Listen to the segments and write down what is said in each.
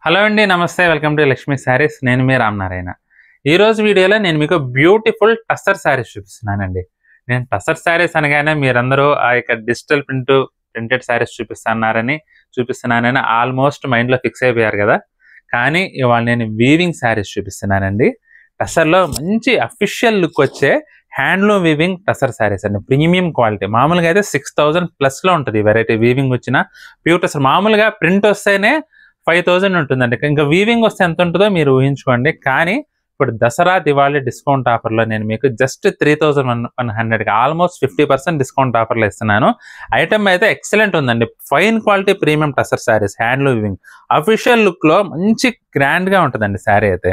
Hello అండి, నమస్తే. Welcome to Lakshmi saris. నేను మీ రామనారాయణ. ఈరోజు వీడియోలో నేను మీకు బ్యూటిఫుల్ టస్సర్ శారీస్ చూపిస్తున్నానండి. నేను టస్సర్ శారీస్ అనగానే మీరందరూ ఆ యొక్క డిజిటల్ ప్రింటెడ్ శారీస్ చూపిస్తున్నానని ఆల్మోస్ట్ మైండ్లో ఫిక్స్ అయిపోయారు కదా. కానీ ఇవాళ నేను వీవింగ్ శారీస్ చూపిస్తున్నానండి. టస్సర్లో మంచి అఫీషియల్ లుక్ వచ్చే హ్యాండ్లూమ్ వీవింగ్ టస్సర్ శారీస్ అండి. Premium quality. మామూలుగా అయితే 6000 ప్లస్లో ఉంటుంది వెరైటీ వీవింగ్ వచ్చిన ప్యూర్ టస్సర్. మామూలుగా ప్రింట్ వస్తేనే 5000 ఉంటుందండి. ఇంకా వీవింగ్ వస్తే ఎంత ఉంటుందో మీరు ఊహించుకోండి. కానీ ఇప్పుడు దసరా దివాళీ డిస్కౌంట్ ఆఫర్లో నేను మీకు జస్ట్ 3100కి ఆల్మోస్ట్ 50% డిస్కౌంట్ ఆఫర్లో ఇస్తున్నాను. ఐటమ్ అయితే ఎక్సలెంట్ ఉందండి. Fine quality premium tussar saris handloom weaving official లుక్లో మంచి గ్రాండ్గా ఉంటుందండి శారీ అయితే.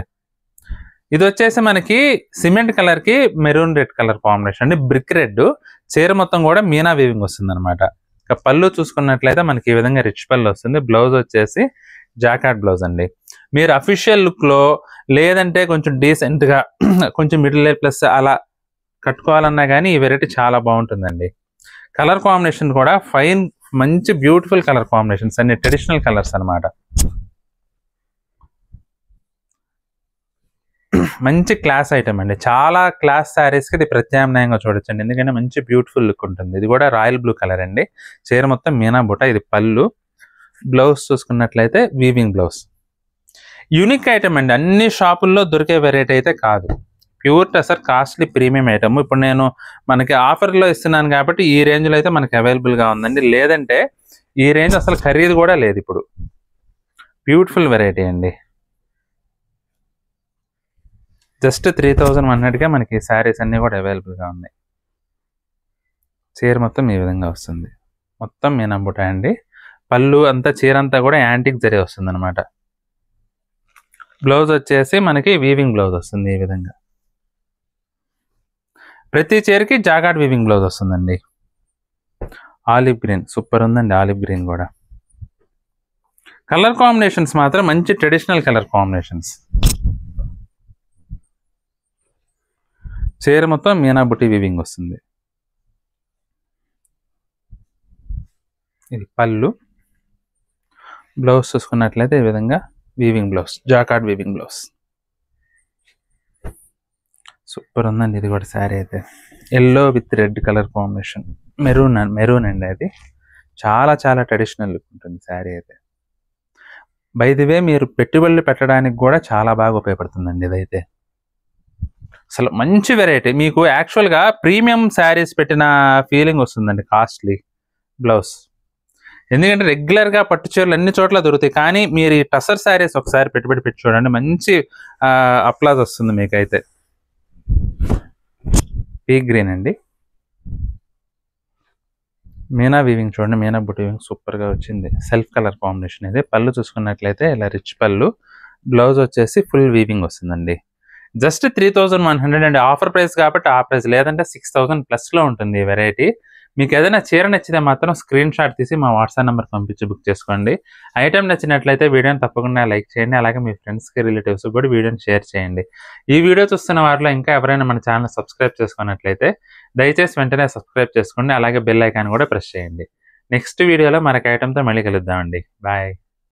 ఇది వచ్చేసి మనకి సిమెంట్ కలర్కి మెరూన్ రెడ్ కలర్ కాంబినేషన్ అండి. బ్రిక్ రెడ్ చీర మొత్తం కూడా మీనా వీవింగ్ వస్తుంది అనమాట. ఇక పళ్ళు చూసుకున్నట్లయితే మనకి ఈ విధంగా రిచ్ పళ్ళు వస్తుంది. బ్లౌజ్ వచ్చేసి జాకార్డ్ బ్లౌజ్ అండి. మీరు అఫీషియల్ లుక్లో లేదంటే కొంచెం డీసెంట్గా కొంచెం మిడిల్ ప్లస్ అలా కట్టుకోవాలన్నా కానీ ఈ వెరైటీ చాలా బాగుంటుందండి. కలర్ కాంబినేషన్ కూడా ఫైన్, మంచి బ్యూటిఫుల్ కలర్ కాంబినేషన్స్ అన్ని ట్రెడిషనల్ కలర్స్ అనమాట. మంచి క్లాస్ ఐటమ్ అండి. చాలా క్లాస్ శారీస్కి ఇది ప్రత్యామ్నాయంగా చూడొచ్చండి. ఎందుకంటే మంచి బ్యూటిఫుల్ లుక్ ఉంటుంది. ఇది కూడా రాయల్ బ్లూ కలర్ అండి. చీర మొత్తం మీనా బుట్ట. ఇది పళ్ళు. బ్లౌజ్ చూసుకున్నట్లయితే వీవింగ్ బ్లౌజ్. యూనిక్ ఐటమ్ అండి. అన్ని షాపుల్లో దొరికే వెరైటీ అయితే కాదు. Pure tussar costly premium item. ఇప్పుడు నేను మనకి ఆఫర్లో ఇస్తున్నాను కాబట్టి ఈ రేంజ్లో అయితే మనకి అవైలబుల్గా ఉందండి. లేదంటే ఈ రేంజ్ అసలు ఖరీదు కూడా లేదు ఇప్పుడు. బ్యూటిఫుల్ వెరైటీ అండి. జస్ట్ 3100కే మనకి శారీస్ అన్నీ కూడా అవైలబుల్గా ఉన్నాయి. చీర మొత్తం ఈ విధంగా వస్తుంది. మొత్తం మీనంబుట అండి. పళ్ళు అంతా చీర అంతా కూడా యాంటిక్ జరీ వస్తుంది అనమాట. బ్లౌజ్ వచ్చేసి మనకి వీవింగ్ బ్లౌజ్ వస్తుంది ఈ విధంగా. ప్రతి చీరకి జాగార్డ్ వీవింగ్ బ్లౌజ్ వస్తుందండి. ఆలివ్ గ్రీన్ సూపర్ ఉందండి. ఆలివ్ గ్రీన్ కూడా. కలర్ కాంబినేషన్స్ మాత్రం మంచి ట్రెడిషనల్ కలర్ కాంబినేషన్స్. చీర మొత్తం మీనా బుట్టి వీవింగ్ వస్తుంది. ఇది పళ్ళు. బ్లౌజ్ చూసుకున్నట్లయితే ఈ విధంగా weaving blouse, jacquard weaving blouse. Super ఉందండి ఇది కూడా శారీ అయితే. Yellow with red colour combination. Maroon అండి. అది చాలా చాలా ట్రెడిషనల్ లుక్ ఉంటుంది శారీ అయితే. బై ది వే మీరు పెట్టుబడులు పెట్టడానికి కూడా చాలా బాగా ఉపయోగపడుతుందండి ఇదైతే. అసలు మంచి వెరైటీ. మీకు యాక్చువల్గా ప్రీమియం శారీస్ పెట్టిన ఫీలింగ్ వస్తుందండి. Costly blouse. ఎందుకంటే రెగ్యులర్గా పట్టు చీరలు అన్ని చోట్ల దొరుకుతాయి. కానీ మీరు ఈ టసర్ శారీస్ ఒకసారి పెట్టి చూడండి. మంచి అప్లాజ్ వస్తుంది మీకైతే. పీ గ్రీన్ అండి. మీనా వీవింగ్ చూడండి. మీనా బుట్టి వీవింగ్ సూపర్గా వచ్చింది. సెల్ఫ్ కలర్ కాంబినేషన్ ఇది. పళ్ళు చూసుకున్నట్లయితే ఇలా రిచ్ పళ్ళు. బ్లౌజ్ వచ్చేసి ఫుల్ వీవింగ్ వస్తుందండి. జస్ట్ 3100 అండి. ఆఫర్ ప్రైస్ కాబట్టి ఆ ప్రైస్. లేదంటే 6000 ప్లస్లో ఉంటుంది ఈ వెరైటీ. మీకు ఏదైనా చీర నచ్చితే మాత్రం స్క్రీన్ షాట్ తీసి మా వాట్సాప్ నెంబర్ పంపించి బుక్ చేసుకోండి. ఐటమ్ నచ్చినట్లయితే వీడియోని తప్పకుండా లైక్ చేయండి. అలాగే మీ ఫ్రెండ్స్కి, రిలేటివ్స్కి కూడా వీడియోని షేర్ చేయండి. ఈ వీడియో చూస్తున్న వారిలో ఇంకా ఎవరైనా మన ఛానల్ సబ్స్క్రైబ్ చేసుకున్నట్లయితే దయచేసి వెంటనే సబ్స్క్రైబ్ చేసుకోండి. అలాగే బెల్ ఐకాన్ కూడా ప్రెస్ చేయండి. నెక్స్ట్ వీడియోలో మరొక ఐటమ్తో మళ్ళీ కలుద్దామండి. బాయ్.